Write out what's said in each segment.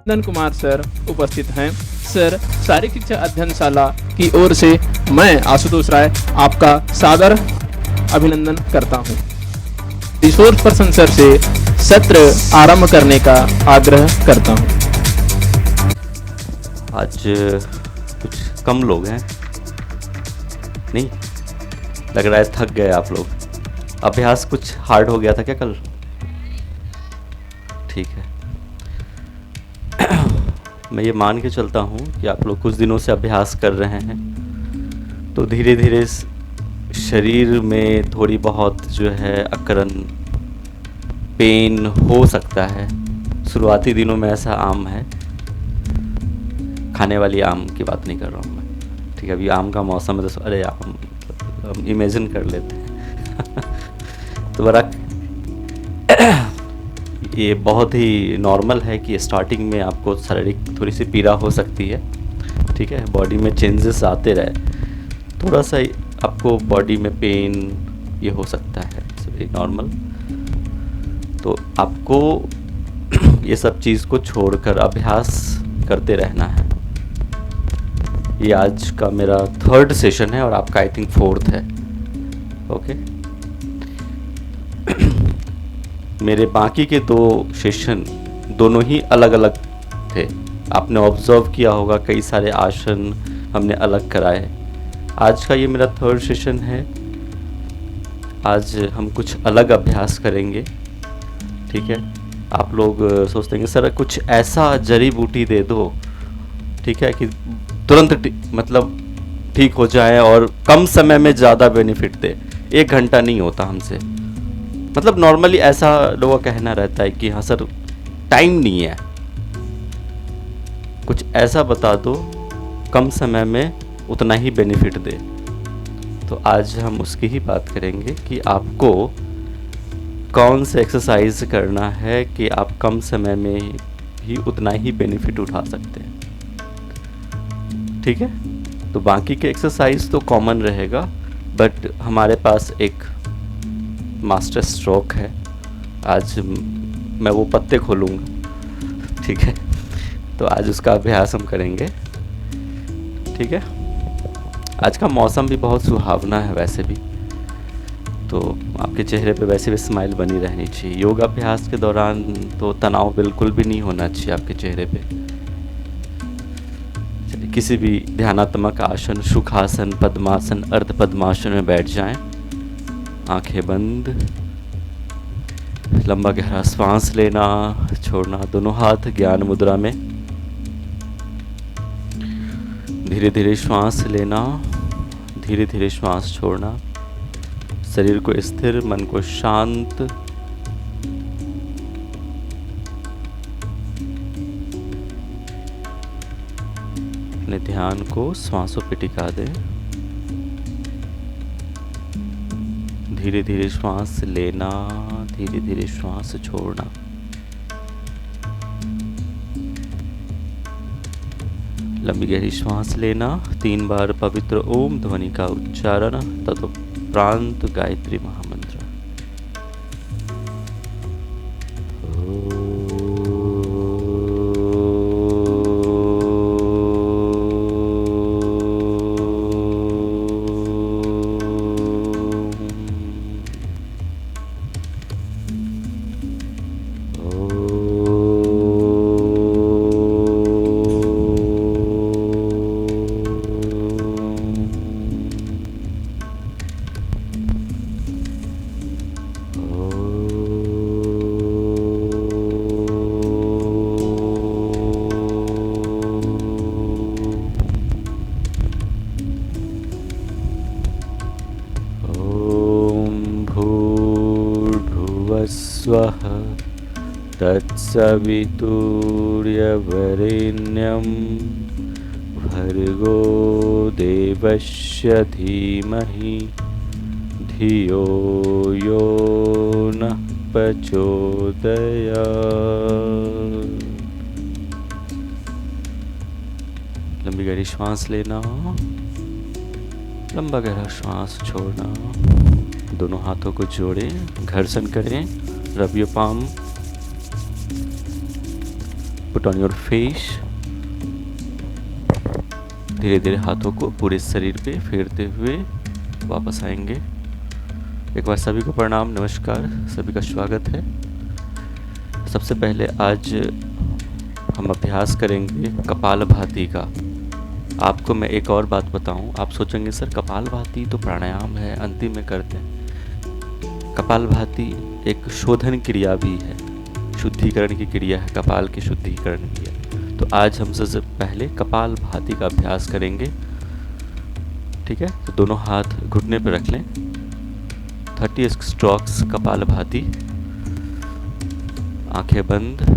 नंदन Kumar sir उपस्थित हैं। Sir, शारीरिक शिक्षा अध्ययनशाला की ओर से मैं आशुतोष राय आपका सादर अभिनंदन करता हूं। रिसोर्स पर्सन सर से सत्र आरंभ करने का आग्रह करता हूं। आज कुछ कम लोग हैं, नहीं लग रहा है थक गए आप लोग। अभ्यास कुछ हार्ड हो गया था क्या कल? ठीक है। मैं ये मान के चलता हूँ कि आप लोग कुछ दिनों से अभ्यास कर रहे हैं, तो धीरे धीरे शरीर में थोड़ी बहुत जो है अकड़न, पेन हो सकता है। शुरुआती दिनों में ऐसा आम है, खाने वाली आम की बात नहीं कर रहा हूँ मैं, ठीक है। अभी आम का मौसम है तो अरे आम हम इमेजिन कर लेते हैं तो बड़ा ये बहुत ही नॉर्मल है कि स्टार्टिंग में आपको शारीरिक थोड़ी सी पीड़ा हो सकती है, ठीक है। बॉडी में चेंजेस आते रहे, थोड़ा सा आपको बॉडी में पेन ये हो सकता है, इट्स वेरी नॉर्मल। तो आपको ये सब चीज़ को छोड़कर अभ्यास करते रहना है। ये आज का मेरा 3rd सेशन है और आपका आई थिंक 4th है, ओके। मेरे बाकी के 2 सेशन दोनों ही अलग अलग थे। आपने ऑब्जर्व किया होगा कई सारे आसन हमने अलग कराए। आज का ये मेरा 3rd सेशन है। आज हम कुछ अलग अभ्यास करेंगे, ठीक है। आप लोग सोचते हैं सर कुछ ऐसा जड़ी बूटी दे दो, ठीक है, कि तुरंत मतलब ठीक हो जाए और कम समय में ज़्यादा बेनिफिट दे। 1 घंटा नहीं होता हमसे, मतलब नॉर्मली ऐसा लोगों का कहना रहता है कि हाँ सर टाइम नहीं है, कुछ ऐसा बता दो कम समय में उतना ही बेनिफिट दे। तो आज हम उसकी ही बात करेंगे कि आपको कौन से एक्सरसाइज करना है कि आप कम समय में ही उतना ही बेनिफिट उठा सकते हैं, ठीक है। तो बाकी के एक्सरसाइज तो कॉमन रहेगा, बट हमारे पास एक मास्टर स्ट्रोक है। आज मैं वो पत्ते खोलूँगा, ठीक है। तो आज उसका अभ्यास हम करेंगे, ठीक है। आज का मौसम भी बहुत सुहावना है वैसे भी, तो आपके चेहरे पे वैसे भी स्माइल बनी रहनी चाहिए। योग अभ्यास के दौरान तो तनाव बिल्कुल भी नहीं होना चाहिए आपके चेहरे पे। चलिए किसी भी ध्यानात्मक आसन, सुखासन, पद्मासन, अर्ध पद्मासन में बैठ जाएं। आंखें बंद, लंबा गहरा श्वास लेना, छोड़ना, दोनों हाथ ज्ञान मुद्रा में। धीरे धीरे श्वास लेना, धीरे धीरे श्वास छोड़ना। शरीर को स्थिर, मन को शांत। अपने ध्यान को श्वासों पे टिका दें। धीरे धीरे श्वास लेना, धीरे धीरे श्वास छोड़ना। लंबी गहरी श्वास लेना, 3 बार पवित्र ओम ध्वनि का उच्चारण, तदुपरांत गायत्री महामंत्र। स्वः तत्सवितुर्यवरेण्यं भर्गो देवस्य धीमहि धियो यो नः प्रचोदयात्। लंबी गहरी श्वास लेना, लंबा गहरा श्वास छोड़ना। दोनों हाथों को जोड़ें, घर्षण करें, rub your palm. Put on your face. धीरे धीरे हाथों को पूरे शरीर पे फेरते हुए वापस आएंगे। एक बार सभी को प्रणाम, नमस्कार, सभी का स्वागत है। सबसे पहले आज हम अभ्यास करेंगे कपालभाति का। आपको मैं एक और बात बताऊं, आप सोचेंगे सर कपालभाति तो प्राणायाम है, अंतिम में करते हैं। कपालभाति एक शोधन क्रिया भी है, शुद्धिकरण की क्रिया है, कपाल की शुद्धिकरण की है। तो आज हम सबसे पहले कपालभाति का अभ्यास करेंगे, ठीक है। तो दोनों हाथ घुटने पर रख लें। 30 स्ट्रोक्स कपालभाति, आंखें बंद।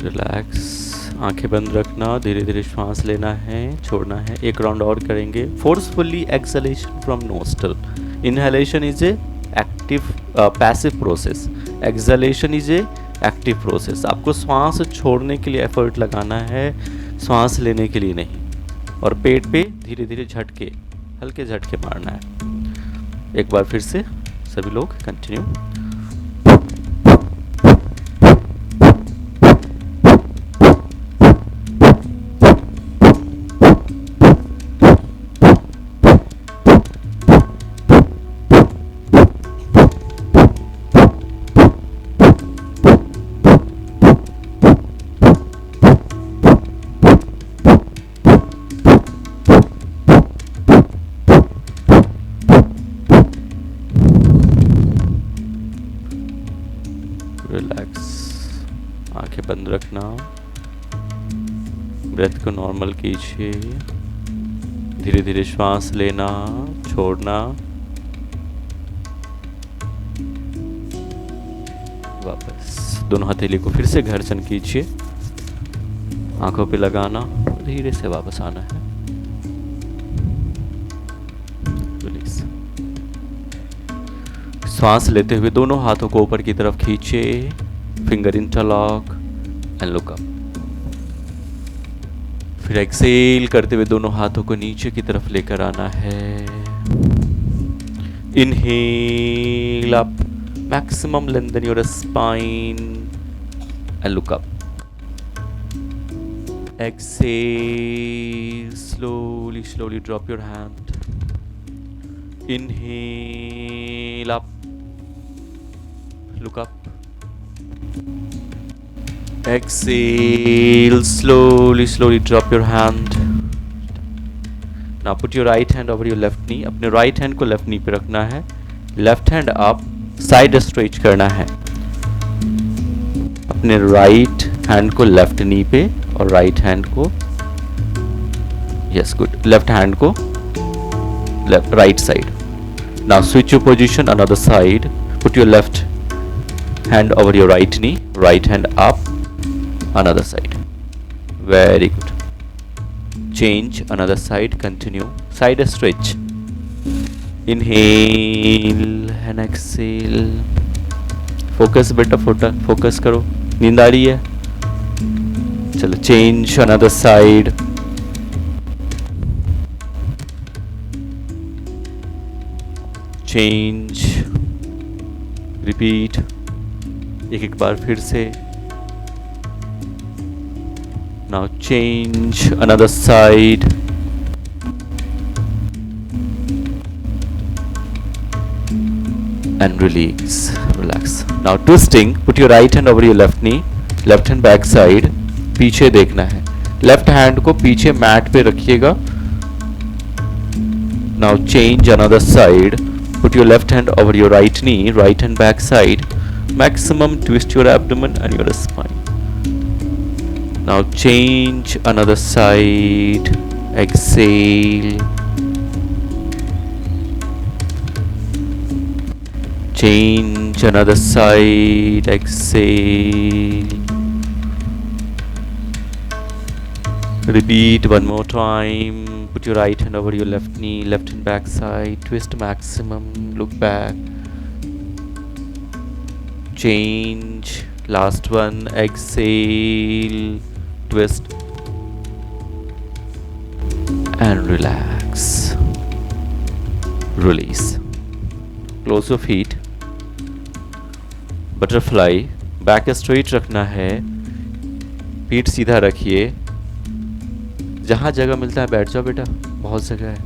रिलैक्स, आंखें बंद रखना, धीरे धीरे श्वास लेना है, छोड़ना है। एक राउंड और करेंगे। Forcefully exhalation from nostril. Inhalation is a active passive process, exhalation is a active process. आपको श्वास छोड़ने के लिए एफर्ट लगाना है, श्वास लेने के लिए नहीं। और पेट पे धीरे धीरे झटके, हल्के झटके मारना है। एक बार फिर से सभी लोग कंटिन्यू। रिलैक्स, आंखें बंद रखना, ब्रेथ को नॉर्मल कीजिए, धीरे धीरे श्वास लेना, छोड़ना, वापस। दोनों हथेली को फिर से घर्षण कीजिए, आंखों पे लगाना, धीरे से वापस आना है। रिलीज। सांस लेते हुए दोनों हाथों को ऊपर की तरफ खींचे, finger interlock and look up. फिर एक्सेल करते हुए दोनों हाथों को नीचे की तरफ लेकर आना है। Inhale up, maximum lengthen your spine and look up. Exhale, slowly slowly drop your hand. Inhale up, look up. Exhale, slowly slowly drop your hand. Now put your right hand over your left knee. अपने right hand को left knee पे रखना है, left hand up, side stretch करना है। अपने right hand को left knee पे और right hand को, yes good, left hand को left right side. Now switch your position another side. Put your left hand over your right knee, right hand up, another side. Very good. Change another side, continue. Side stretch. Inhale and exhale. Focus बेटा, focus करो, नींद आ रही है। चलो change another side. Change, repeat, एक बार फिर से। Now change another side. And release, relax. Now twisting, put your right hand over your left knee, left hand back side, पीछे देखना है। Left hand को पीछे मैट पे रखिएगा। Now change another side. Put your left hand over your right knee, right hand back side. Maximum twist your abdomen and your spine. Now change another side. exhale, change another side, exhale, repeat one more time. Put your right hand over your left knee, left hand back side, twist maximum, look back, change, last one, exhale, twist and relax, release, close your feet, butterfly, back straight रखना है, पीठ सीधा रखिए, जहाँ जगह मिलता है बैठ जाओ बेटा, बहुत जगह है,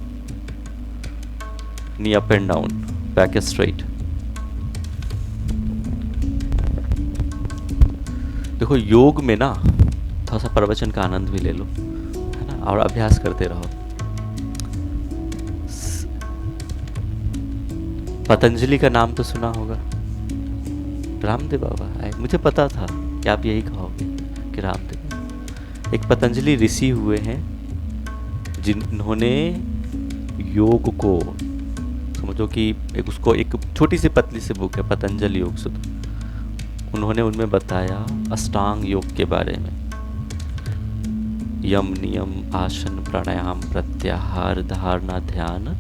knee up and down, back straight. देखो योग में ना थोड़ा सा प्रवचन का आनंद भी ले लो, है ना, और अभ्यास करते रहो। पतंजलि का नाम तो सुना होगा, रामदेव बाबा आए, मुझे पता था कि आप यही कहोगे कि रामदेव। एक पतंजलि ऋषि हुए हैं जिन्होंने योग को, समझो कि एक छोटी सी पतली सी बुक है पतंजलि योग सूत्र, उन्होंने उनमें बताया अष्टांग योग के बारे में, यम नियम आसन प्राणायाम प्रत्याहार धारणा ध्यान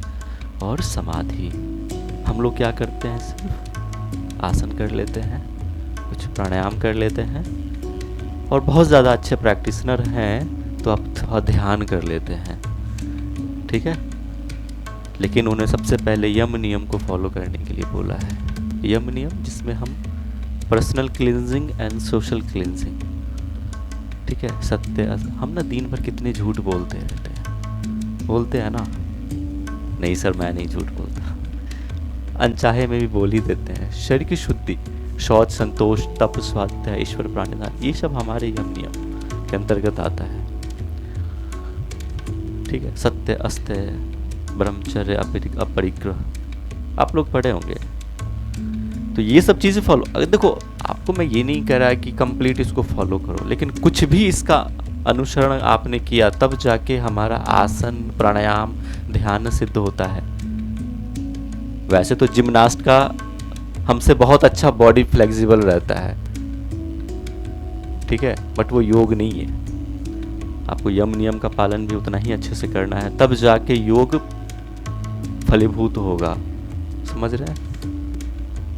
और समाधि। हम लोग क्या करते हैं, सिर्फ आसन कर लेते हैं, कुछ प्राणायाम कर लेते हैं, और बहुत ज़्यादा अच्छे प्रैक्टिशनर हैं तो आप थोड़ा ध्यान कर लेते हैं, ठीक है। लेकिन उन्हें सबसे पहले यम नियम को फॉलो करने के लिए बोला है। यम नियम जिसमें हम personal cleansing and social cleansing, ठीक है, सत्य। हम ना दिन भर कितने झूठ बोलते रहते हैं ना। नहीं सर मैं नहीं झूठ बोलता, अनचाहे में भी बोल ही देते हैं। शरीर की शुद्धि, शौच, संतोष, तप, स्वाध्याय, ईश्वर प्राणिधान, ये सब हमारे यम नियम के अंतर्गत आता है, ठीक है। सत्य, अस्त्य, ब्रह्मचर्य, अपरिग्रह, आप लोग पढ़े होंगे। तो ये सब चीज़ें फॉलो, अगर देखो आपको मैं ये नहीं कह रहा कि कंप्लीट इसको फॉलो करो, लेकिन कुछ भी इसका अनुसरण आपने किया तब जाके हमारा आसन प्राणायाम ध्यान सिद्ध होता है। वैसे तो जिम्नास्ट का हमसे बहुत अच्छा बॉडी फ्लेक्सिबल रहता है, ठीक है, बट वो योग नहीं है। आपको यम नियम का पालन भी उतना ही अच्छे से करना है, तब जाके योग फलीभूत होगा। समझ रहे हैं?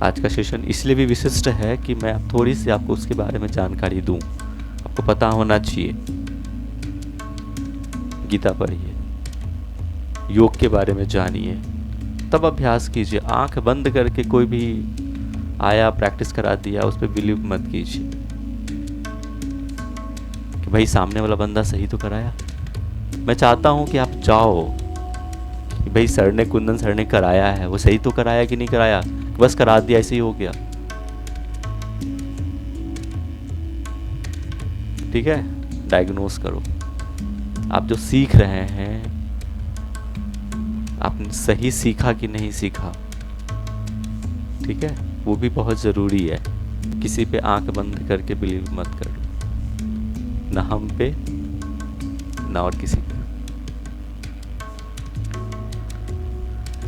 आज का सेशन इसलिए भी विशिष्ट है कि मैं थोड़ी सी आपको उसके बारे में जानकारी दूं। आपको पता होना चाहिए, गीता पढ़िए, योग के बारे में जानिए, तब अभ्यास कीजिए। आंख बंद करके कोई भी आया प्रैक्टिस करा दिया उस पर बिलीव मत कीजिए कि भाई सामने वाला बंदा सही तो कराया। मैं चाहता हूं कि आप जाओ कि भाई सर ने, कुंदन सर ने कराया है, वो सही तो कराया कि नहीं कराया, बस करा दिया ऐसे ही हो गया, ठीक है। डायग्नोस करो, आप जो सीख रहे हैं आपने सही सीखा कि नहीं सीखा, ठीक है, वो भी बहुत ज़रूरी है। किसी पे आंख बंद करके बिलीव मत करो, ना हम पे ना और किसी पे।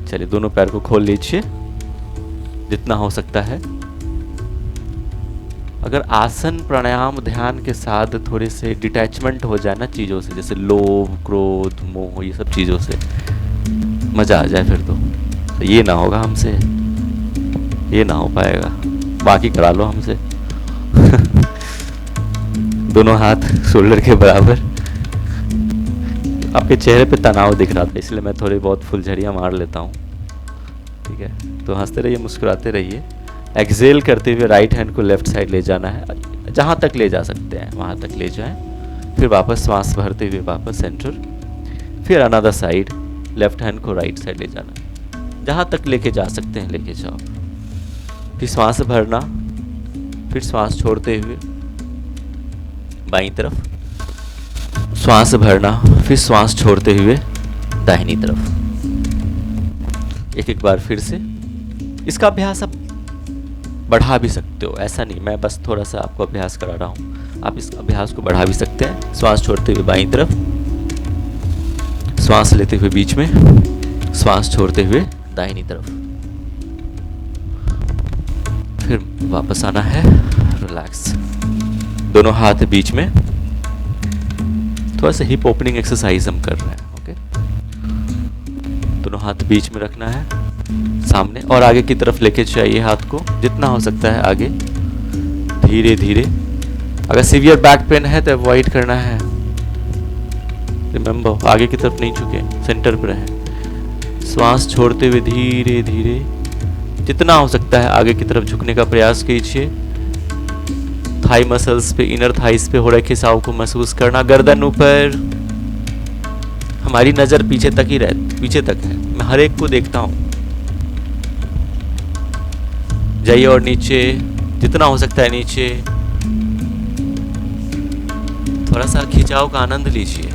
चलिए दोनों पैर को खोल लीजिए जितना हो सकता है। अगर आसन प्राणायाम ध्यान के साथ थोड़े से डिटैचमेंट हो जाए ना चीज़ों से, जैसे लोभ क्रोध मोह, ये सब चीज़ों से मज़ा आ जाए, फिर तो ये ना होगा हमसे, ये ना हो पाएगा। बाकी करा लो हमसे दोनों हाथ शोल्डर के बराबर। आपके चेहरे पे तनाव दिख रहा था, इसलिए मैं थोड़ी बहुत फुलझड़ियाँ मार लेता हूँ, ठीक है। तो हंसते रहिए, मुस्कुराते रहिए। एक्सेल करते हुए राइट हैंड को लेफ्ट साइड ले जाना है, जहाँ तक ले जा सकते हैं वहाँ तक ले जाएं। फिर वापस सांस भरते हुए वापस सेंटर, फिर अनदर साइड, लेफ्ट हैंड को राइट साइड ले जाना, जहाँ तक लेके जा सकते हैं लेके जाओ। फिर सांस भरना, फिर सांस छोड़ते हुए बाईं तरफ, श्वास भरना, फिर श्वास छोड़ते हुए दाहिनी तरफ। एक बार फिर से। इसका अभ्यास आप बढ़ा भी सकते हो, ऐसा नहीं, मैं बस थोड़ा सा आपको अभ्यास करा रहा हूँ। आप इस अभ्यास को बढ़ा भी सकते हैं। श्वास छोड़ते हुए बाईं तरफ, श्वास लेते हुए बीच में, श्वास छोड़ते हुए दाहिनी तरफ। फिर वापस आना है, रिलैक्स। दोनों हाथ बीच में, थोड़ा सा हिप ओपनिंग एक्सरसाइज हम कर रहे हैं। ओके, दोनों हाथ बीच में रखना है, सामने और आगे की तरफ लेके चाहिए हाथ को, जितना हो सकता है आगे, धीरे धीरे। अगर सीवियर बैक पेन है तो अवॉइड करना है। रिमेंबर, आगे की तरफ नहीं झुके, सेंटर पर रहें। श्वास छोड़ते हुए धीरे धीरे जितना हो सकता है आगे की तरफ झुकने का प्रयास कीजिए। थाई मसल्स पे, इनर थाइस पे हो रहे खिंचाव को महसूस करना। गर्दन ऊपर, हमारी नजर पीछे तक ही पीछे तक है। मैं हर एक को देखता हूं। जाइए और नीचे, जितना हो सकता है नीचे। थोड़ा सा खिंचाव का आनंद लीजिए।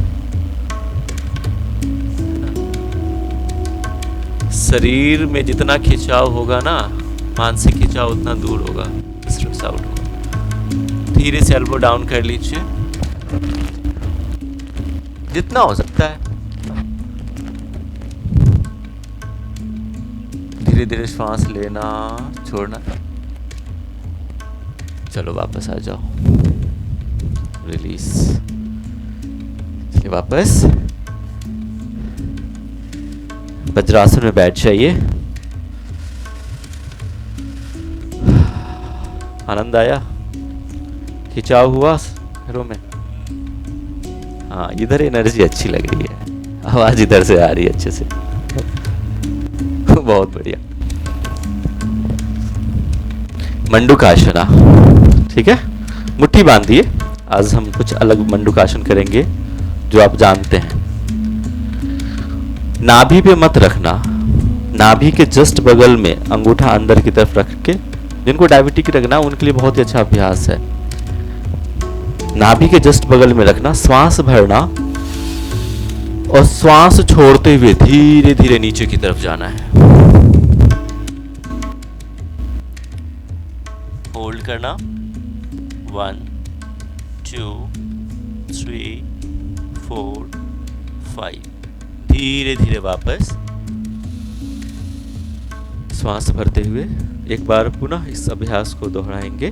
शरीर में जितना खिंचाव होगा ना, मानसिक खिंचाव उतना दूर होगा, स्ट्रेस आउट होगा। धीरे से एल्बो डाउन कर लीजिए, जितना हो सकता है। धीरे धीरे श्वास लेना, छोड़ना। चलो वापस आ जाओ, रिलीज। वापस वज्रासन में बैठ जाइए। आनंद आया, खिंचाव हुआ पैरों में। हाँ, इधर एनर्जी अच्छी लग रही है, आवाज इधर से आ रही है अच्छे से। बहुत बढ़िया। मंडूकासना, ठीक है, मुट्ठी बांधिए। आज हम कुछ अलग मंडूकासन करेंगे जो आप जानते हैं। नाभि पे मत रखना, नाभि के जस्ट बगल में अंगूठा अंदर की तरफ रख के। जिनको डायबिटिक रखना उनके लिए बहुत ही अच्छा अभ्यास है। नाभि के जस्ट बगल में रखना, श्वास भरना और श्वास छोड़ते हुए धीरे धीरे नीचे की तरफ जाना है। होल्ड करना, 1 2 3 4 5। धीरे धीरे वापस श्वास भरते हुए एक बार पुनः इस अभ्यास को दोहराएंगे।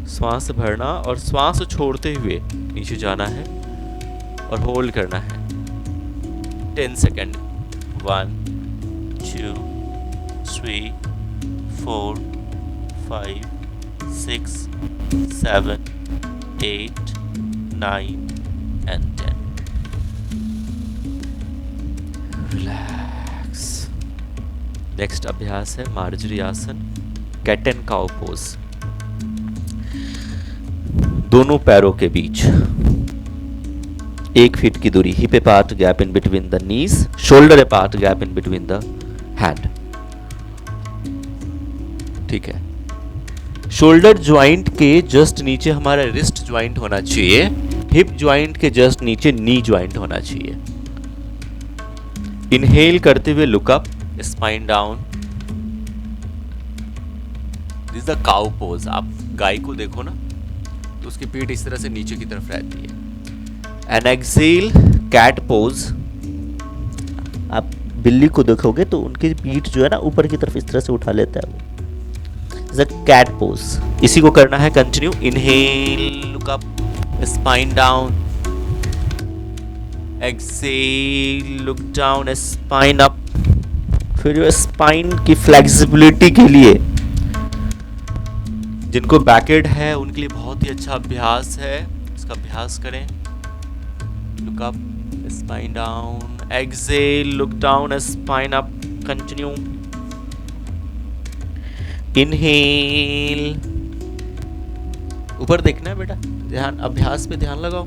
श्वास भरना और श्वास छोड़ते हुए नीचे जाना है और होल्ड करना है 10 सेकेंड। 1 2 3 4 5 6 7 8 9 and 10। रिलैक्स। नेक्स्ट अभ्यास है मार्जरी आसन, कैट एंड काउ पोज। दोनों पैरों के बीच 1 फीट की दूरी, hip apart gap in between the knees, shoulder apart gap in between the hand. ठीक है, शोल्डर ज्वाइंट के जस्ट नीचे हमारा रिस्ट ज्वाइंट होना चाहिए, हिप ज्वाइंट के जस्ट नीचे नी ज्वाइंट होना चाहिए। इनहेल करते हुए look up, spine down. This the cow pose. आप गाय को देखो ना तो उसकी पीठ इस तरह से नीचे की तरफ रहती है। And exhale cat pose. आप बिल्ली को देखोगे तो उनकी पीठ जो है ना ऊपर की तरफ इस तरह से उठा लेता है वो। कैट पोज इसी को करना है। Continue. Inhale look up, spine down. Exhale look down, spine up. फिर जो स्पाइन की फ्लेक्सिबिलिटी के लिए जिनको बैकेड है उनके लिए बहुत ही अच्छा अभ्यास है, इसका अभ्यास करें। Look up, spine down, exhale look down, spine up. Continue. Inhale, ऊपर देखना है बेटा, ध्यान, अभ्यास पे ध्यान लगाओ।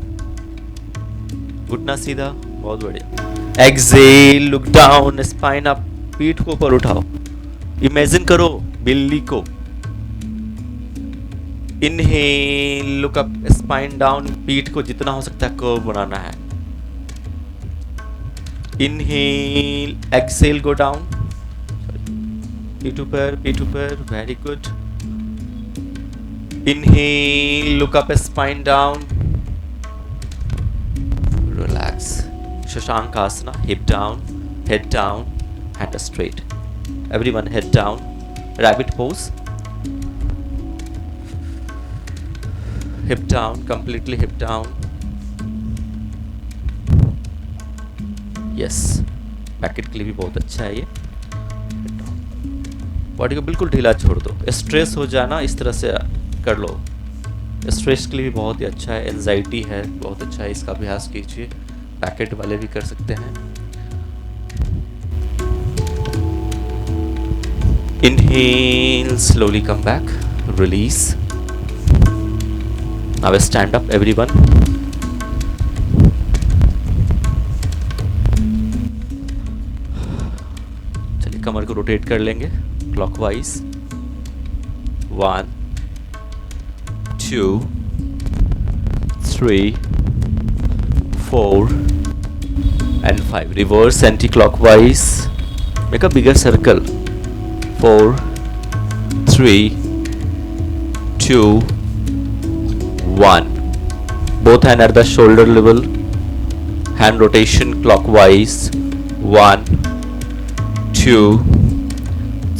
घुटना सीधा, बहुत बढ़िया। Exhale look down, spine up. पीठ को ऊपर उठाओ, इमेजिन करो बिल्ली को। Inhale look up, spine down. पीठ को जितना हो सकता है कर्व बनाना है। इनहेल, एक्सेल गो डाउन, पीठ ऊपर, very good. Inhale look up, spine down, relax. Shashankasana, hip down, hand straight. Everyone head down. Rabbit pose. Hip down, completely hip down. Yes. Baked के लिए भी बहुत अच्छा है ये. बॉडी को बिल्कुल ढीला छोड़ दो. स्ट्रेस हो जाना इस तरह से कर लो. स्ट्रेस के लिए भी बहुत ही अच्छा है. एंजाइटी है, बहुत अच्छा है, इसका अभ्यास कीजिए. पैकेट वाले भी कर सकते हैं. Inhale, slowly come back, release. Now stand up everyone. चलिए कमर को रोटेट कर लेंगे clockwise. 1 2 3 4 and 5. Reverse anti-clockwise. Make a bigger circle. 4 3 2 1. Both hand at the shoulder level. Hand rotation clockwise. 1 2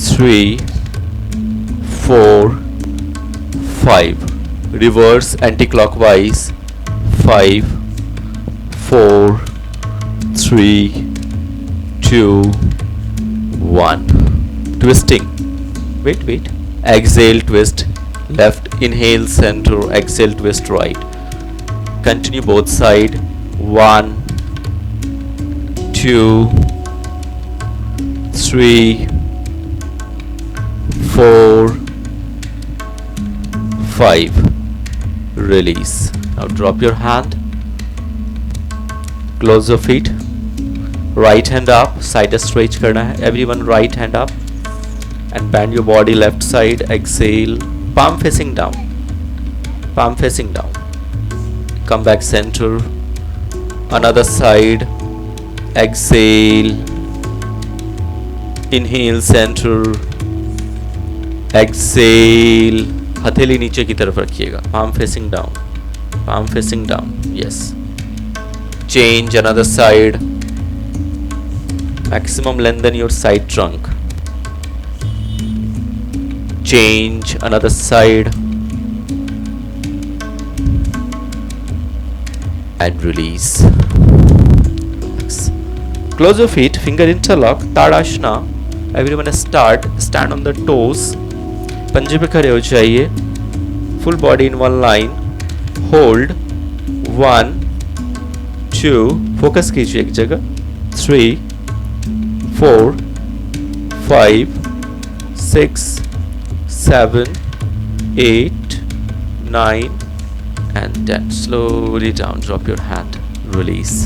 3 4 5. Reverse anti-clockwise. 5 4 3 2 1. Twisting. Wait. Exhale, twist left. Inhale, center. Exhale, twist right. Continue both side. 1 2 3 4 5. Release. Now drop your hand. Close your feet. Right hand up. Side stretch करना है. Everyone right hand up. And bend your body left side. Exhale, palm facing down. Come back center. Another side. Exhale. Inhale, center. Exhale. हथेली नीचे की तरफ रखिएगा. Palm facing down. Yes. Change another side. Maximum lengthen your side trunk. Change another side and release. Close your feet, finger interlock. Tadasana. Everyone stand on the toes. पंजे पे खड़े हो जाइए. Full body in one line. Hold. 1 2. Focus कीजिए एक जगह. 3 4 5 6 7 8 9 and 10. Slowly down. Drop your hand. Release.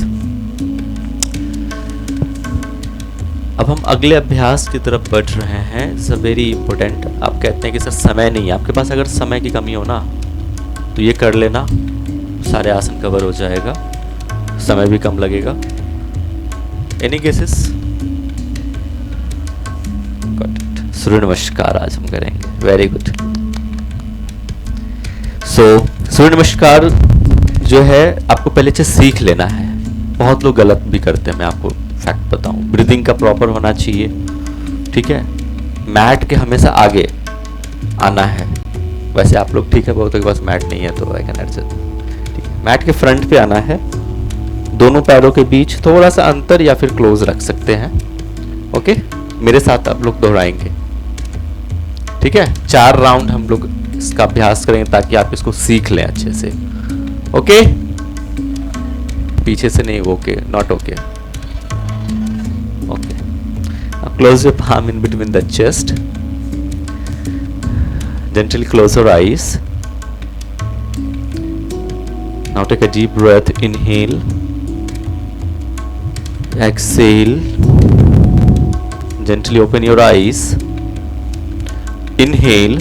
अब हम अगले अभ्यास की तरफ बढ़ रहे हैं. It's a very important. आप कहते हैं कि सर समय नहीं है आपके पास. अगर समय की कमी हो ना तो ये कर लेना. सारे आसन कवर हो जाएगा. समय भी कम लगेगा. Any cases? सूर्य नमस्कार आज हम करेंगे. Very good. सूर्य नमस्कार जो है आपको पहले से सीख लेना है. बहुत लोग गलत भी करते हैं. मैं आपको फैक्ट बताऊं. ब्रीदिंग का प्रॉपर होना चाहिए. ठीक है. मैट के हमेशा आगे आना है. वैसे आप लोग ठीक है, बहुतों के पास मैट नहीं है तो आई कैन एडजस्ट. ठीक है. मैट के फ्रंट पे आना है. दोनों पैरों के बीच थोड़ा सा अंतर या फिर क्लोज रख सकते हैं. ओके. मेरे साथ आप लोग दोहराएंगे. ठीक है. 4 राउंड हम लोग इसका अभ्यास करेंगे ताकि आप इसको सीख लें अच्छे से. ओके. पीछे से नहीं. Okay. Not okay. Okay. Close your palm in between the chest. Gently close your eyes. Now take a deep breath. Inhale. Exhale. Gently open your eyes. Inhale.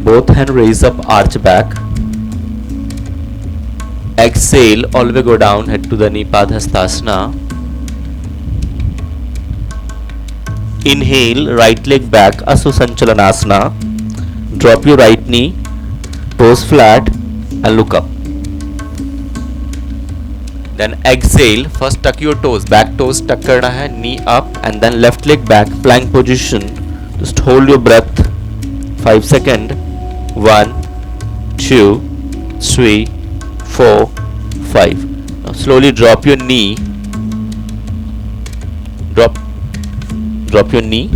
Both hand raise up, arch back. Exhale, all the way go down, head to the knee, Padhastasana. Inhale, right leg back, Asusanchalanasana. Drop your right knee, toes flat and look up. Then exhale, first tuck your toes, back toes tuck करना है, knee up and then left leg back, plank position. Just hold your breath 5 seconds. 1 2 3 4 5. Now slowly drop your knee. Drop your knee,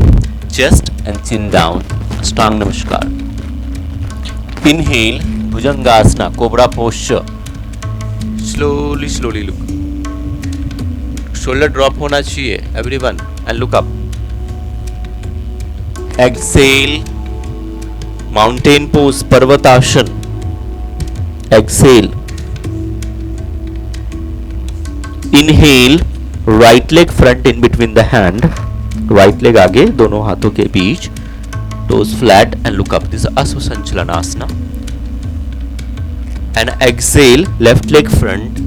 chest and chin down. Ashtanga Namaskar. Inhale, Bhujangasana, Cobra posture. Slowly look. Shoulder drop होना चाहिए, everyone, and look up. Exhale, mountain pose, Parvatasana. Exhale. Inhale, right leg front in between the hand. Right leg आगे, दोनों हाथों के बीच. Toes flat and look up. This is Asvasanchalanasana. And exhale, left leg front.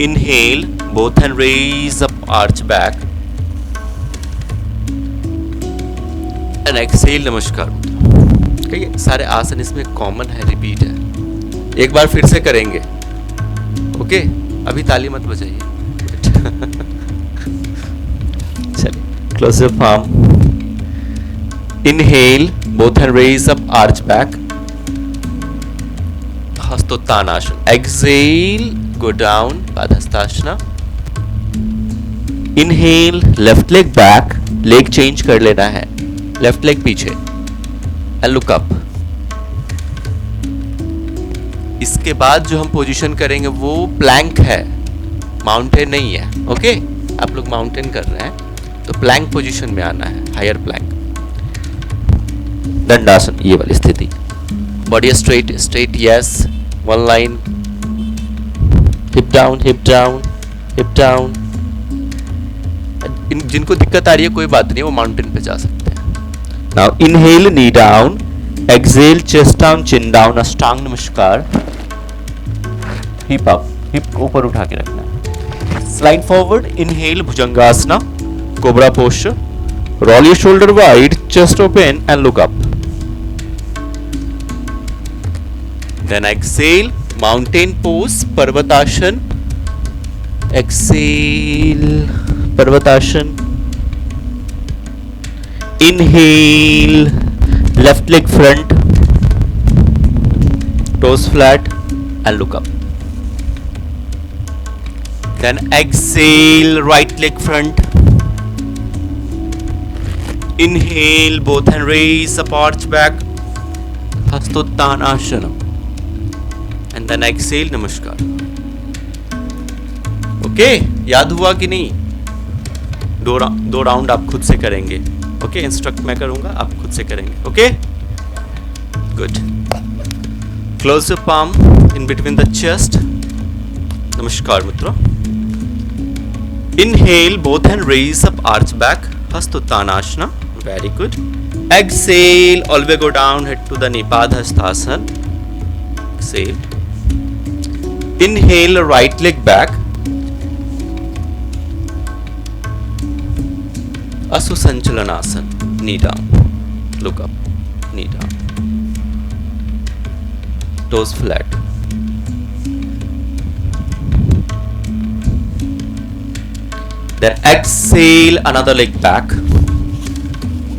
Inhale, both hands raise up, arch back. And exhale, नमस्कार. कहिए सारे आसन इसमें common है, रिपीट है. एक बार फिर से करेंगे. ओके, अभी ताली मत बजाइए. चलिए, close your palm. Inhale, both hands raise up, arch back. Hastottanasana. Exhale, go down, Padhastasana. Inhale, left leg back, leg change कर लेना है, left leg पीछे, and look up. इसके बाद जो हम पोजीशन करेंगे वो प्लैंक है, माउंटेन नहीं है. ओके, आप लोग माउंटेन कर रहे हैं तो प्लैंक पोजीशन में आना है, हायर प्लैंक. दंडासन, ये वाली स्थिति. Body straight, yes, one line. Hip down. जिनको दिक्कत आ रही है कोई बात नहीं, वो माउंटेन पे जा सकते हैं. Now inhale, knee down. Exhale, chest down, chin down. अष्टांग नमस्कार. हिप अप, हिप ऊपर उठा के रखना है. Slide forward. Inhale, bhujangasana, cobra posture. Roll your shoulder wide, chest open and look up. Then exhale, mountain pose, Parvatasana. Exhale, Parvatasana. Inhale, left leg front, toes flat and look up. Then exhale, right leg front. Inhale, both hands raise up, arch back, Hastottanasana. And then exhale, नमस्कार. Okay, याद हुआ कि नहीं? दो round आप खुद से करेंगे. ओके, इंस्ट्रक्ट मैं करूंगा, आप खुद से करेंगे. Okay, good. Close your palm in between the chest. नमस्कार मित्रों. Inhale, both hand raise up, arch back, Hastauttanasana. Very good. Exhale, always go down, head to the knee, Padahastasana. Exhale. Inhale, right leg back. Asvasanchalanasana. Knee down. Look up. Knee down. Toes flat. Then exhale, another leg back.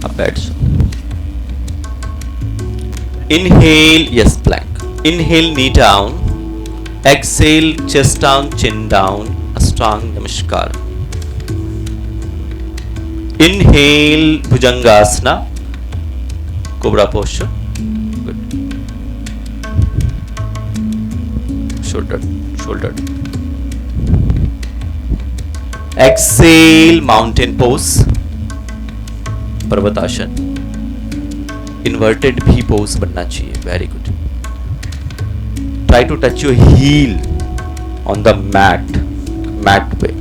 Upwards. Inhale, yes, plank. Inhale, knee down. Exhale, chest down, chin down. Ashtanga Namaskar. Inhale, Bhujangasana, Cobra posture. Good. Shoulder. Exhale, mountain pose, Parvatasana. Inverted V pose बनना चाहिए. Very good. Try to touch your heel on the mat way.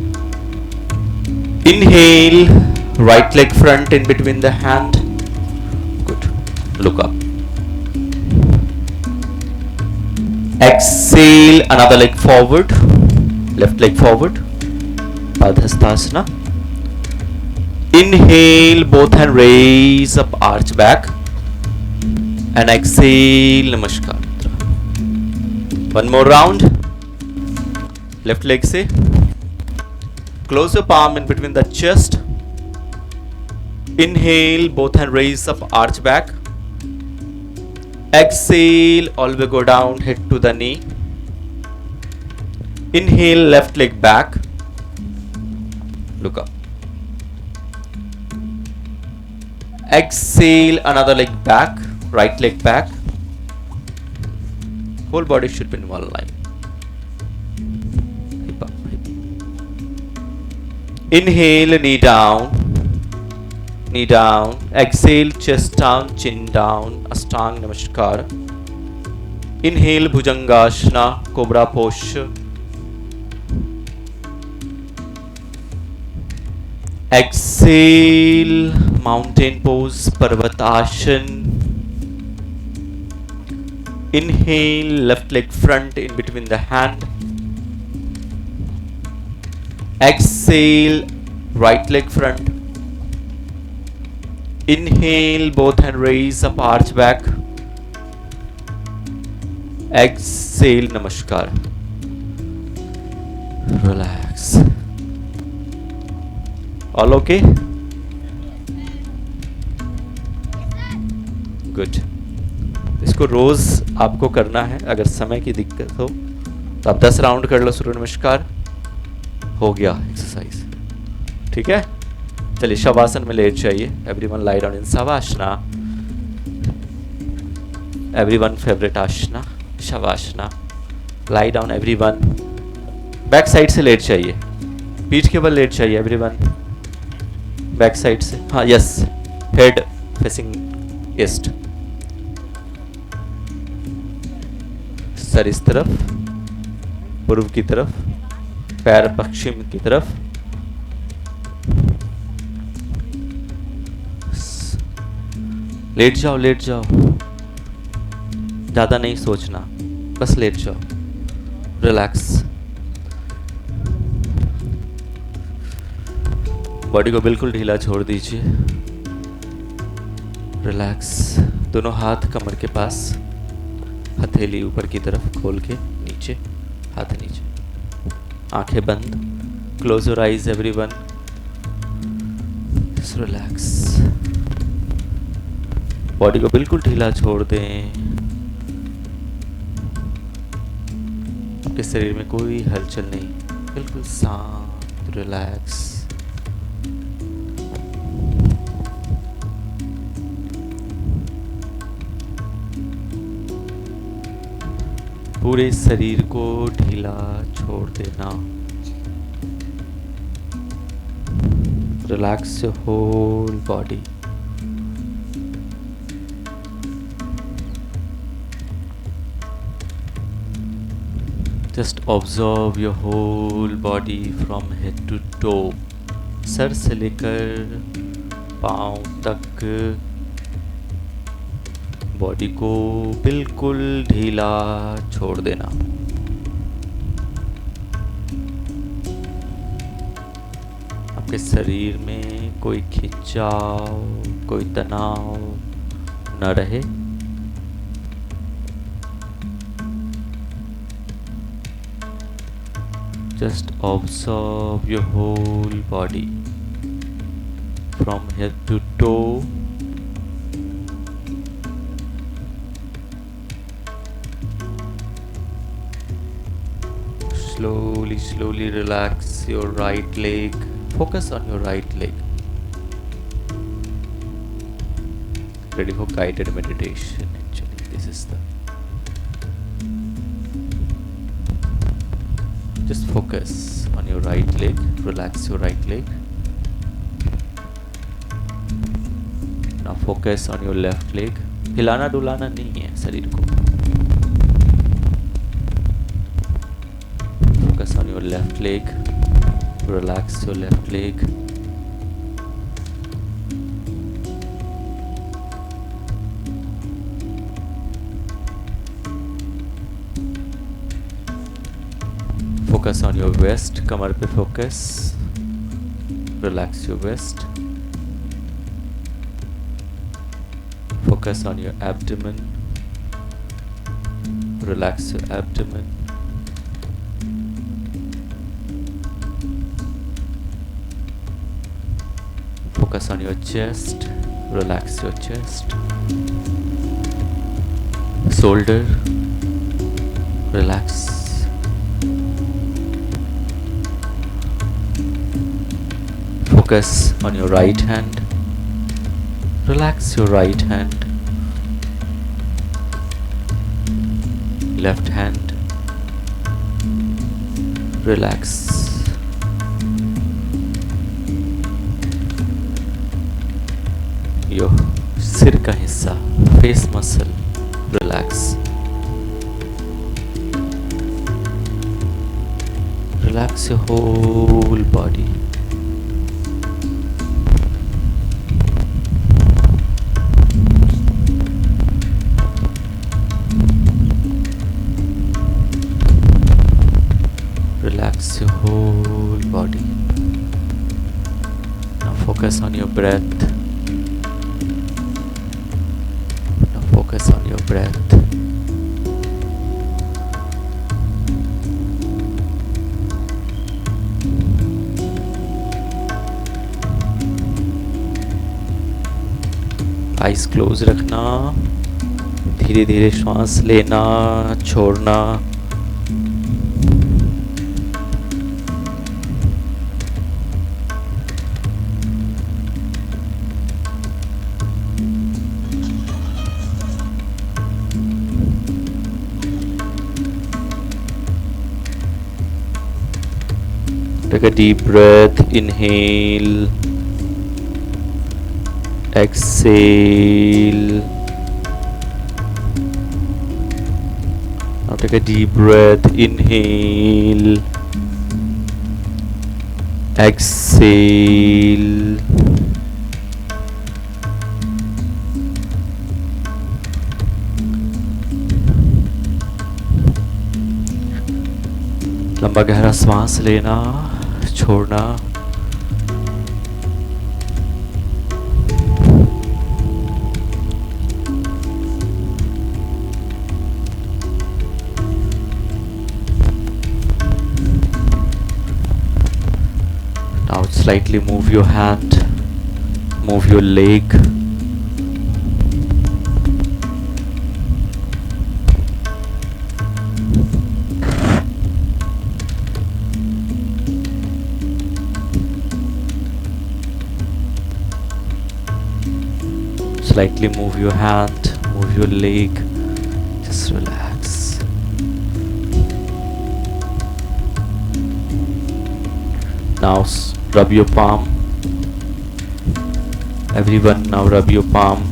Inhale, right leg front in between the hand. Good. Look up. Exhale, another leg forward, left leg forward, Padhastasana. Inhale, both hands raise up, arch back, and exhale, Namaskar. One more round. Left leg से close your palm in between the chest. Inhale, both hand raise up, arch back. Exhale, all the way go down, head to the knee. Inhale, left leg back. Look up. Exhale, another leg back, right leg back. Whole body should be in one line. Hip up, hip. Inhale, knee down. Knee down. Exhale, chest down, chin down. Ashtanga Namaskar. Inhale, Bhujangasana, Cobra posture. Exhale, mountain pose, Parvatasana. Inhale, left leg front in between the hand. Exhale, right leg front. Inhale, both hand raise up, arch back. Exhale, Namaskar. Relax. All okay? Good. इसको रोज आपको करना है. अगर समय की दिक्कत हो तो आप 10 राउंड कर लो सूर्य नमस्कार. हो गया एक्सरसाइज. ठीक है. चलिए शवासन में लेट जाइए. Everyone lie down in shavasana. Everyone favourite asana shavasana. Lie down everyone. Back side से लेट जाइए. पीठ के बल लेट जाइए एवरीवन. बैक साइड से. हाँ yes. Head facing east. Sir इस तरफ, पूर्व की तरफ, पैर पश्चिम की तरफ. लेट जाओ, लेट जाओ. ज्यादा नहीं सोचना, बस लेट जाओ. रिलैक्स. बॉडी को बिल्कुल ढीला छोड़ दीजिए. रिलैक्स. दोनों हाथ कमर के पास, हथेली ऊपर की तरफ खोल के नीचे, हाथ नीचे. आंखें बंद. Close your eyes everyone. Just relax. Body को बिल्कुल ढीला छोड़ दें. आपके शरीर में कोई हलचल नहीं. बिल्कुल शांत. रिलैक्स. पूरे शरीर को ढीला छोड़ देना. Relax your whole body. Just observe your whole body from head to toe. सर से लेकर पांव तक बॉडी को बिल्कुल ढीला छोड़ देना. आपके शरीर में कोई खिंचाव, कोई तनाव न रहे. Just observe your whole body from head to toe. Slowly, slowly relax your right leg. Focus on your right leg. Ready for guided meditation. Actually, this is the. Just focus on your right leg. Relax your right leg. Now focus on your left leg. हिलाना डुलाना नहीं है शरीर को. Focus on your left leg. Relax your left leg. Focus on your waist. कमर पे focus. Relax your waist. Focus on your abdomen. Relax your abdomen. Focus on your chest. Relax your chest. Shoulder. Relax. Focus on your right hand. Relax your right hand. Left hand. Relax. Your सिर का हिस्सा, face muscle, relax. Relax your whole body. Relax your whole body. Now focus on your breath. Now focus on your breath. Eyes close रखना, धीरे धीरे श्वास लेना, छोड़ना. Take a deep breath, inhale, exhale. Now take a deep breath, inhale, exhale. लंबा गहरा सांस लेना, छोड़ना. Now slightly move your hand, move your leg. Slightly move your hand, move your leg, just relax. Now rub your palm. Everyone now rub your palm.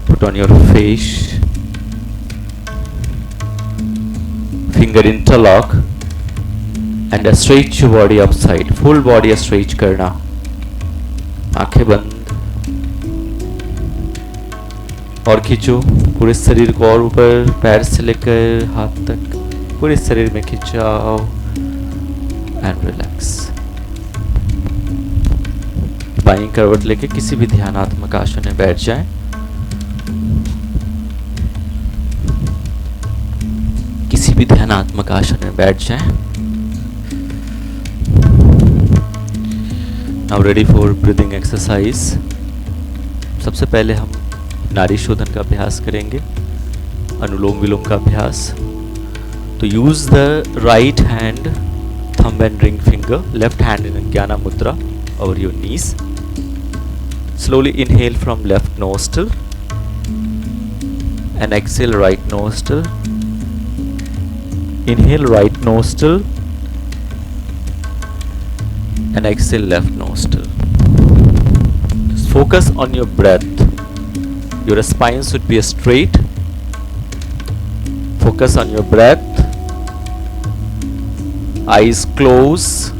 Put on your face. Finger interlock. And stretch your body upside. Full body stretch करना. आंखें बंद. और खींचो पूरे शरीर को और ऊपर, पैर से लेकर हाथ तक पूरे शरीर में खिंचाओ. And relax. बाईं करवट लेके किसी भी ध्यानात्मक आसन में बैठ जाएं. किसी भी ध्यानात्मक आसन में बैठ जाएं. Now ready for breathing exercise. सबसे पहले हम नाड़ी शोधन का अभ्यास करेंगे, अनुलोम विलोम का अभ्यास. तो use the right hand, thumb and ring finger, left hand in ज्ञाना मुद्रा over your knees. Slowly inhale from left nostril and exhale right nostril. Inhale right nostril and exhale left nostril. Just focus on your breath. Your spine should be straight. Focus on your breath. Eyes close.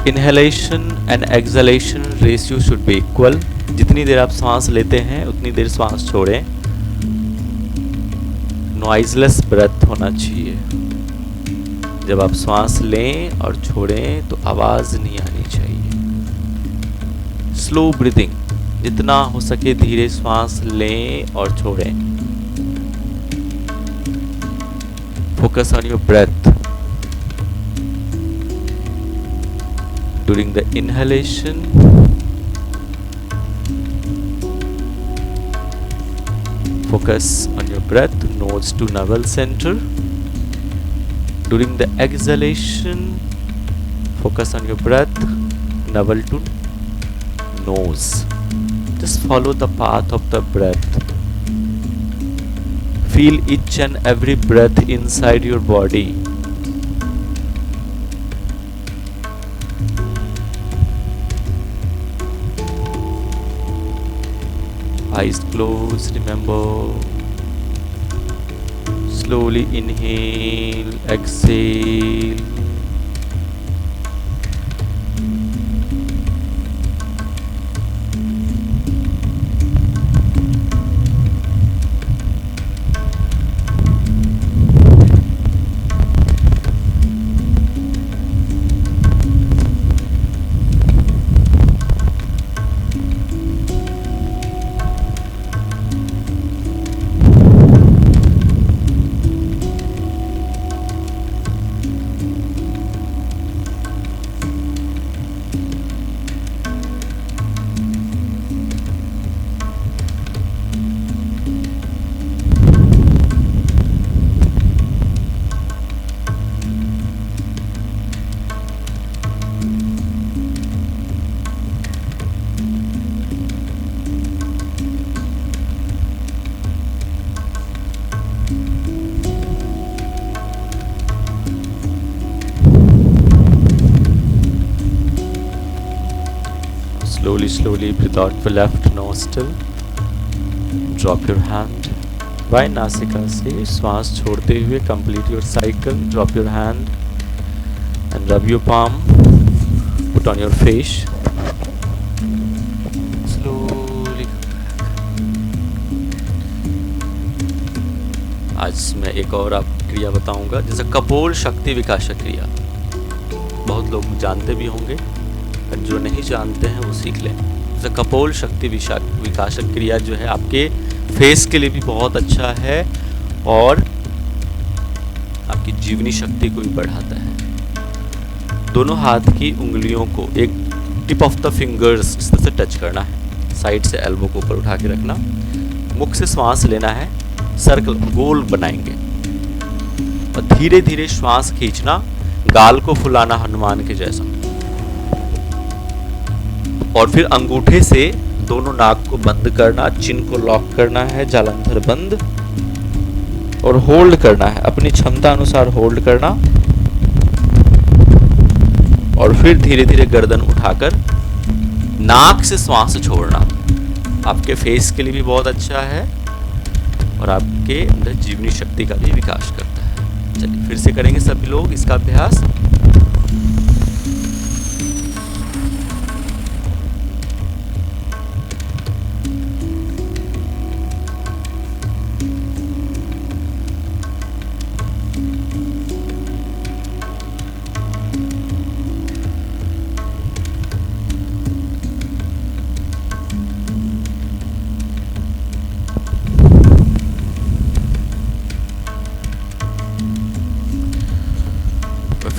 Inhalation and exhalation ratio should be equal. जितनी देर आप सांस लेते हैं उतनी देर सांस छोड़ें. Noiseless breath होना चाहिए. जब आप सांस लें और छोड़ें तो आवाज नहीं आनी चाहिए. स्लो ब्रीदिंग, जितना हो सके धीरे श्वास लें और छोड़ें। Focus on your breath during the inhalation, focus on your breath, nose to navel center. During the exhalation, focus on your breath, navel to nose. Just follow the path of the breath. Feel each and every breath inside your body. Eyes closed, remember. Slowly inhale, exhale. Slowly breathe out the left nostril. Drop your hand. बाएं नासिका से श्वास छोड़ते हुए complete your cycle. Drop your hand and rub your palm. Put on your face. Slowly come back. आज मैं एक और आपको क्रिया बताऊंगा, जैसे कपोल शक्ति विकासक क्रिया। बहुत लोग जानते भी होंगे, जो नहीं जानते हैं वो सीख लें। जैसे कपोल शक्ति विकासक क्रिया जो है आपके फेस के लिए भी बहुत अच्छा है और आपकी जीवनी शक्ति को भी बढ़ाता है। दोनों हाथ की उंगलियों को एक टिप ऑफ द फिंगर्स इस तरह से टच करना है, साइड से एल्बो को ऊपर उठा के रखना, मुख से श्वास लेना है, सर्कल गोल बनाएंगे और धीरे धीरे श्वास खींचना, गाल को फुलाना हनुमान के जैसा, और फिर अंगूठे से दोनों नाक को बंद करना, चिन को लॉक करना है, जालंधर बंद, और होल्ड करना है, अपनी क्षमता अनुसार होल्ड करना, और फिर धीरे धीरे गर्दन उठाकर नाक से श्वास छोड़ना। आपके फेस के लिए भी बहुत अच्छा है और आपके अंदर जीवनी शक्ति का भी विकास करता है। चलिए फिर से करेंगे सभी लोग इसका अभ्यास।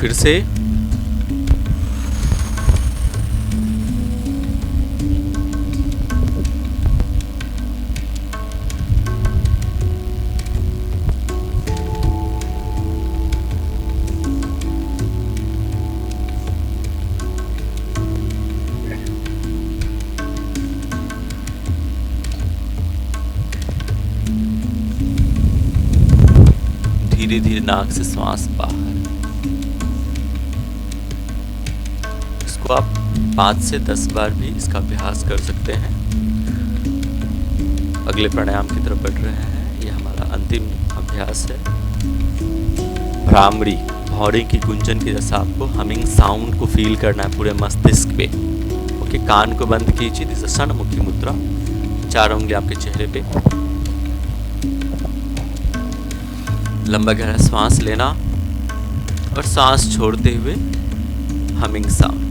फिर से धीरे धीरे नाक से श्वास बाहर। इसको आप 5 से 10 बार भी इसका अभ्यास कर सकते हैं। अगले प्राणायाम की तरफ बढ़ रहे हैं। ये हमारा अंतिम अभ्यास है। भ्रामरी, भौरे की गुंजन के जैसा आपको हमिंग साउंड को फील करना है पूरे मस्तिष्क पे। ओके, कान को बंद कीजिए, दिस इज षणमुखी मुद्रा। 4 उंगली आपके चेहरे पे। लंबा गहरा सांस लेना और सांस छोड़ते हुए हमिंग साउंड।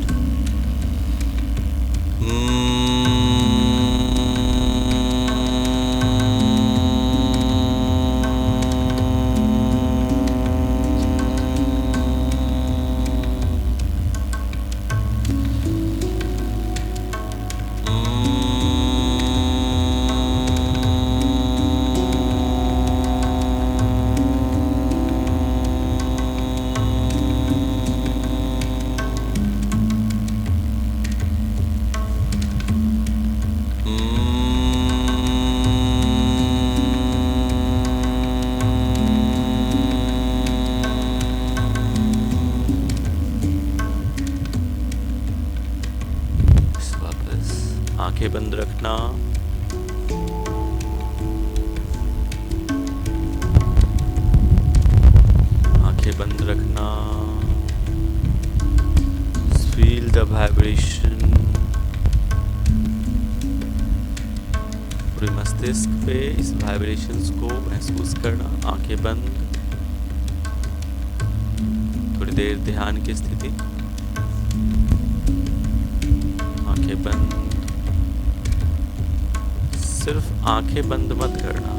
बंद रखना। आंखें बंद रखना। फील द वाइब्रेशन पूरे मस्तिष्क पे, इस वाइब्रेशंस को महसूस करना। आंखें बंद, थोड़ी देर ध्यान की स्थिति। आंखें बंद, सिर्फ आंखें बंद मत करना,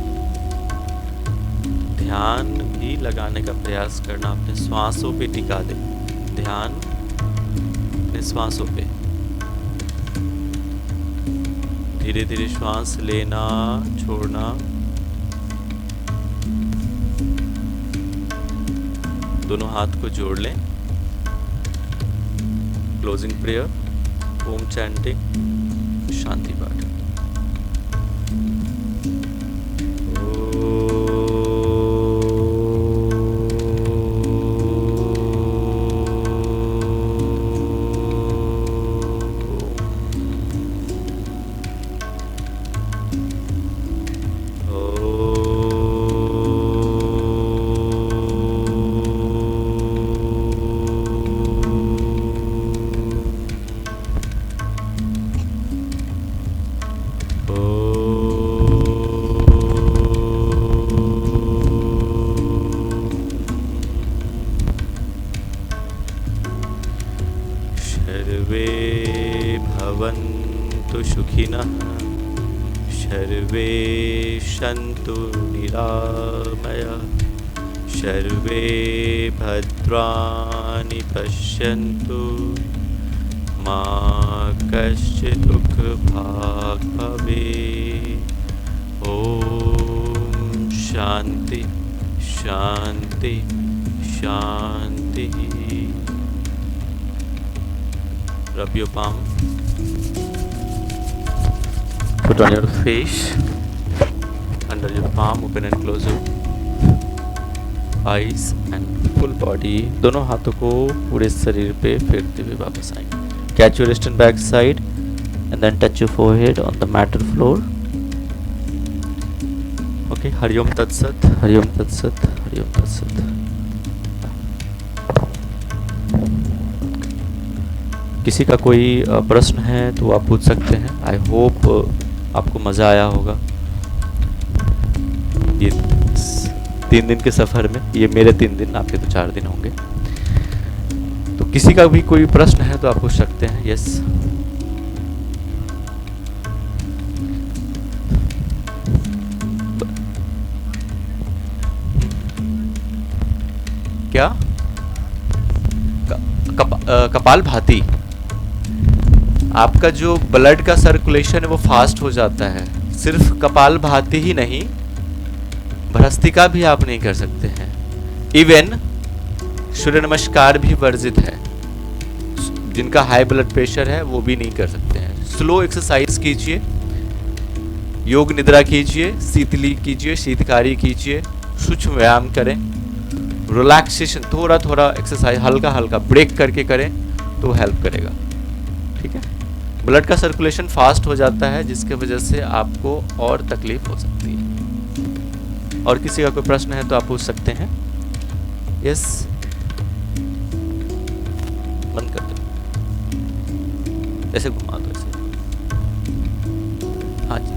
ध्यान भी लगाने का प्रयास करना। अपने श्वासों पे टिका दे ध्यान, अपने श्वासों पे। धीरे धीरे श्वास लेना, छोड़ना। दोनों हाथ को जोड़ लें। क्लोजिंग प्रेयर, ओम चैंटिंग, शांति पाठ। सर्वे भवन्तु सुखिनः, सर्वे सन्तु निरामयाः, सर्वे भद्राणि पश्यन्तु, मा कश्चित् दुःखभाग् भवेत्। ॐ शान्ति शान्ति शान्ति। Rub your palm, put on your face, under your palm, open and close your eyes and full body। दोनों हाथों को पूरे शरीर पे फेरते हुए वापस आएंगे। Catch your wrist and back side and then touch your forehead on the matted floor। Okay, Hariom तत्सत, हरिओम तत्सत, हरिओम तत्सत। किसी का कोई प्रश्न है तो आप पूछ सकते हैं। आई होप आपको मज़ा आया होगा ये 3 दिन के सफ़र में। ये मेरे 3 दिन, आपके तो 4 दिन होंगे। तो किसी का भी कोई प्रश्न है तो आप पूछ सकते हैं। यस, क्या? कपाल भाती, आपका जो ब्लड का सर्कुलेशन है वो फास्ट हो जाता है। सिर्फ कपाल भाती ही नहीं, भ्रस्तिका भी आप नहीं कर सकते हैं। इवन सूर्य नमस्कार भी वर्जित है। जिनका हाई ब्लड प्रेशर है वो भी नहीं कर सकते हैं। स्लो एक्सरसाइज कीजिए, योग निद्रा कीजिए, शीतली कीजिए, शीतकारी कीजिए, सूक्ष्म व्यायाम करें, रिलैक्सेशन, थोड़ा थोड़ा एक्सरसाइज हल्का हल्का ब्रेक करके करें तो हेल्प करेगा। ठीक है, ब्लड का सर्कुलेशन फास्ट हो जाता है जिसके वजह से आपको और तकलीफ हो सकती है। और किसी का कोई प्रश्न है तो आप पूछ सकते हैं। यस, बंद कर दो, ऐसे घुमा दो, ऐसे। हाँ जी,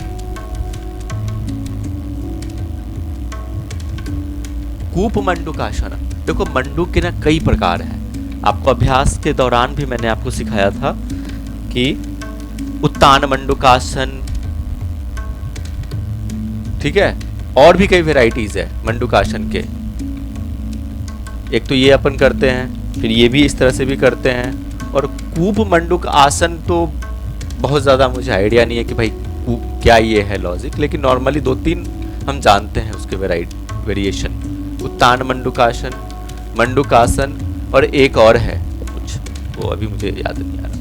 कूप मंडूकासन। देखो, मंडूक के ना कई प्रकार हैं। आपको अभ्यास के दौरान भी मैंने आपको सिखाया था कि उत्तान मंडूकासन, ठीक है, और भी कई वैरायटीज है मंडूकासन के। एक तो ये अपन करते हैं, फिर ये भी इस तरह से भी करते हैं। और कूप मंडूक आसन तो बहुत ज़्यादा मुझे आइडिया नहीं है कि भाई कूप क्या ये है लॉजिक, लेकिन नॉर्मली 2-3 हम जानते हैं उसके वेरिएशन। उत्तान मंडूकासन, मंडूकासन, और एक और है कुछ, वो अभी मुझे याद नहीं आ रहा।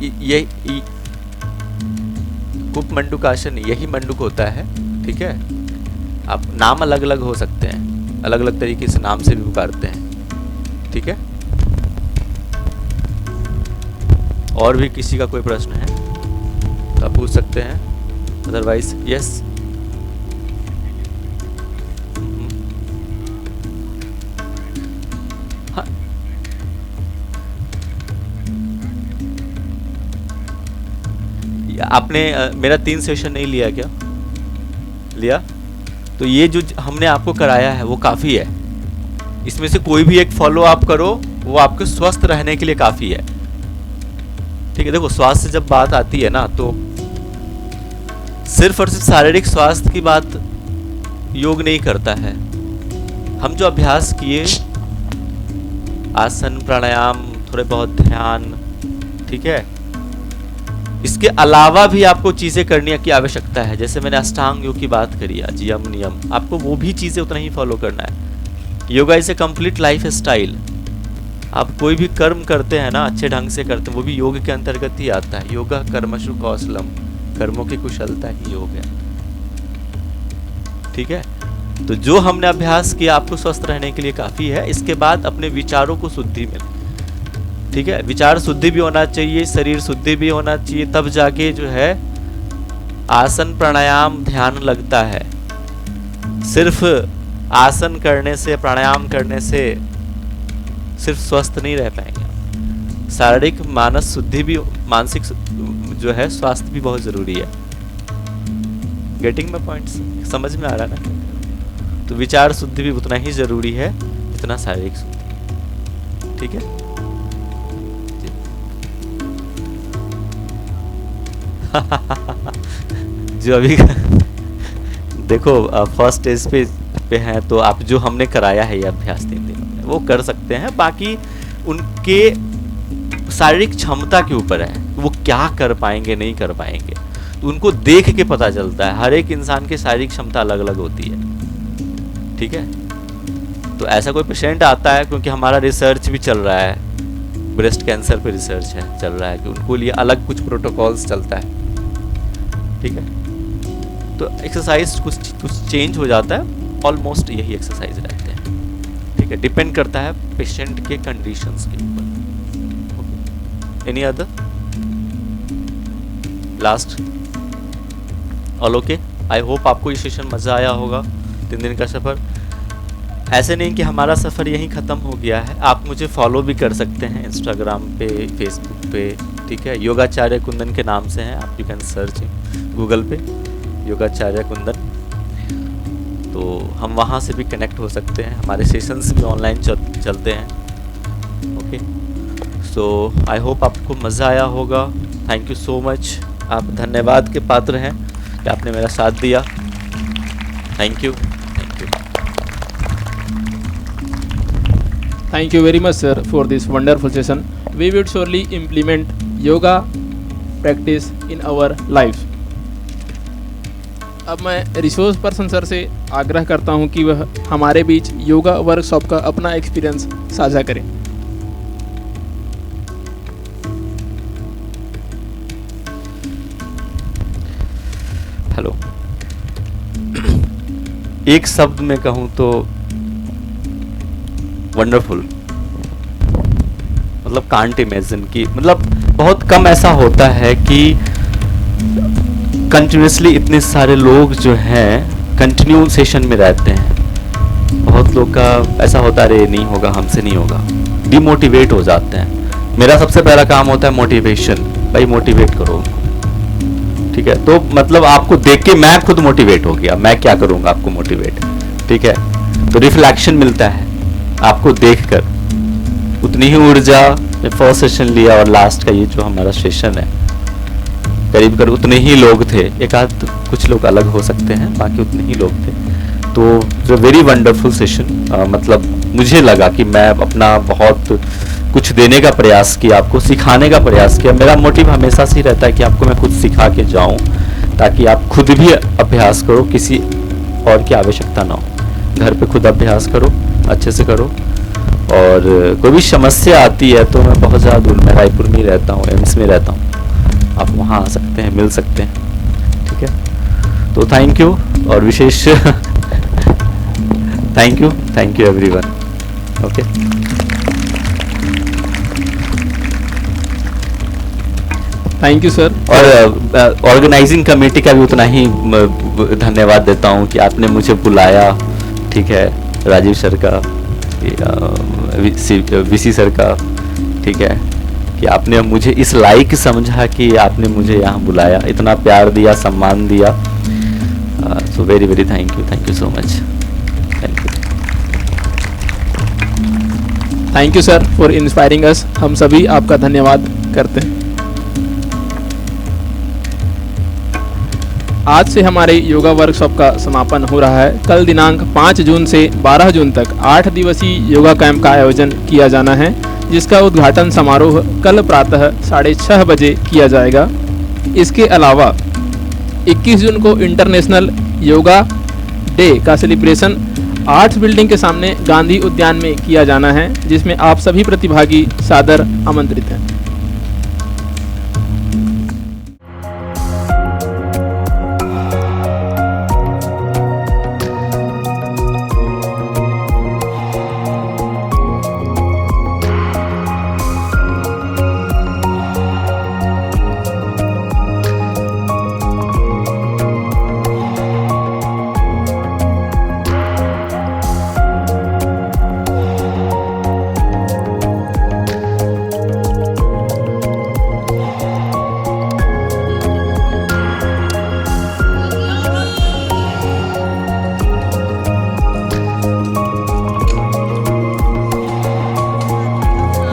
ये कूप मंडूकासन यही मंडूक होता है। ठीक है, आप नाम अलग अलग हो सकते हैं, अलग अलग तरीके से नाम से भी पुकारते हैं। ठीक है, और भी किसी का कोई प्रश्न है तो आप पूछ सकते हैं, अदरवाइज यस। हाँ, आपने मेरा 3 सेशन नहीं लिया क्या? लिया? तो ये जो हमने आपको कराया है वो काफ़ी है। इसमें से कोई भी एक फॉलो आप करो, वो आपके स्वस्थ रहने के लिए काफ़ी है। ठीक है, देखो स्वास्थ्य से जब बात आती है ना, तो सिर्फ और सिर्फ शारीरिक स्वास्थ्य की बात योग नहीं करता है। हम जो अभ्यास किए, आसन, प्राणायाम, थोड़े बहुत ध्यान, ठीक है, इसके अलावा भी आपको चीज़ें करने की आवश्यकता है। जैसे मैंने अष्टांग योग की बात करी, आज यम नियम, आपको वो भी चीज़ें उतना ही फॉलो करना है। Yoga is a complete life style. आप कोई भी कर्म करते हैं ना, अच्छे ढंग से करते हैं, वो भी योग के अंतर्गत ही आता है। योगा कर्मशु कौशलम, कर्मों की कुशलता ही योग है। ठीक है, तो जो हमने अभ्यास किया आपको स्वस्थ रहने के लिए काफ़ी है। इसके बाद अपने विचारों को शुद्धि में, ठीक है, विचार शुद्धि भी होना चाहिए, शरीर शुद्धि भी होना चाहिए, तब जाके जो है आसन प्राणायाम ध्यान लगता है। सिर्फ आसन करने से, प्राणायाम करने से सिर्फ स्वस्थ नहीं रह पाएंगे। शारीरिक मानस शुद्धि भी, मानसिक जो है स्वास्थ्य भी बहुत जरूरी है। गेटिंग माय पॉइंट्स, समझ में आ रहा है ना? तो विचार शुद्धि भी उतना ही जरूरी है जितना शारीरिक शुद्धि। ठीक है, जो अभी देखो फर्स्ट स्टेज पे हैं, तो आप जो हमने कराया है ये अभ्यास 3 दिनों में, वो कर सकते हैं। बाकी उनके शारीरिक क्षमता के ऊपर है, वो क्या कर पाएंगे नहीं कर पाएंगे, तो उनको देख के पता चलता है। हर एक इंसान की शारीरिक क्षमता अलग अलग होती है। ठीक है, तो ऐसा कोई पेशेंट आता है, क्योंकि हमारा रिसर्च भी चल रहा है, ब्रेस्ट कैंसर पे रिसर्च है, चल रहा है, कि उनको लिए अलग कुछ प्रोटोकॉल्स चलता है। ठीक है, तो एक्सरसाइज कुछ चेंज हो जाता है, ऑलमोस्ट यही एक्सरसाइज रहते हैं। ठीक है, डिपेंड करता है पेशेंट के कंडीशंस के ऊपर। Any other last? All okay? I hope आपको ये सेशन मज़ा आया होगा। 3 दिन का सफ़र, ऐसे नहीं कि हमारा सफ़र यहीं ख़त्म हो गया है। आप मुझे फॉलो भी कर सकते हैं इंस्टाग्राम पे, फेसबुक पे। ठीक है, योगाचार्य कुंदन के नाम से हैं, आप यू कैन सर्च गूगल पे योगाचार्य कुंदन, तो हम वहाँ से भी कनेक्ट हो सकते हैं। हमारे सेशंस भी ऑनलाइन चलते हैं। ओके, सो आई होप आपको मज़ा आया होगा। थैंक यू सो मच, आप धन्यवाद के पात्र हैं कि आपने मेरा साथ दिया। Thank you, thank you. Thank you very much, sir, for this wonderful session. We will surely implement yoga practice in our lives. अब मैं रिसोर्स पर्सन सर से आग्रह करता हूं कि वह हमारे बीच योगा वर्कशॉप का अपना एक्सपीरियंस साझा करें। हेलो, एक शब्द में कहूँ तो वंडरफुल। मतलब कांट इमेजिन की, मतलब बहुत कम ऐसा होता है कि कंटिन्यूसली इतने सारे लोग जो हैं कंटिन्यू सेशन में रहते हैं। बहुत लोग का ऐसा होता है, अरे नहीं होगा, हमसे नहीं होगा, डिमोटिवेट हो जाते हैं। मेरा सबसे पहला काम होता है मोटिवेशन। भाई मोटिवेट करो, ठीक है। तो मतलब आपको देख के मैं खुद मोटिवेट हो गया, मैं क्या करूँगा आपको मोटिवेट, ठीक है। तो रिफ्लेक्शन मिलता है आपको देखकर, उतनी ही ऊर्जा। फर्स्ट सेशन लिया और लास्ट का ये जो हमारा सेशन है, करीब करीब उतने ही लोग थे, एक आध कुछ लोग अलग हो सकते हैं, बाकी उतने ही लोग थे। तो वेरी वंडरफुल सेशन। मतलब मुझे लगा कि मैं अपना बहुत कुछ देने का प्रयास किया, आपको सिखाने का प्रयास किया। मेरा मोटिव हमेशा से रहता है कि आपको मैं खुद सिखा के जाऊं, ताकि आप खुद भी अभ्यास करो, किसी और की आवश्यकता ना हो। घर पे खुद अभ्यास करो, अच्छे से करो। और कोई भी समस्या आती है तो मैं बहुत ज़्यादा दूर, मैं रायपुर में रहता हूँ, एम्स में रहता हूँ, आप वहाँ आ सकते हैं, मिल सकते हैं, ठीक है। तो थैंक यू, और विशेष thank you everyone. Okay. Thank you sir. और ऑर्गेनाइजिंग कमेटी का भी उतना ही धन्यवाद देता हूँ कि आपने मुझे बुलाया, ठीक है, राजीव सर का, वीसी सर का, ठीक है, कि आपने मुझे इस लायक समझा कि आपने मुझे यहाँ बुलाया, इतना प्यार दिया, सम्मान दिया। So very very thank you so much, thank you. Thank you sir for inspiring अस। हम सभी आपका धन्यवाद करते हैं। आज से हमारे योगा वर्कशॉप का समापन हो रहा है। कल दिनांक 5 जून से 12 जून तक 8 दिवसीय योगा कैंप का आयोजन किया जाना है, जिसका उद्घाटन समारोह कल प्रातः 6:30 बजे किया जाएगा। इसके अलावा 21 जून को इंटरनेशनल योगा डे का सेलिब्रेशन आर्ट्स बिल्डिंग के सामने गांधी उद्यान में किया जाना है, जिसमें आप सभी प्रतिभागी सादर आमंत्रित हैं।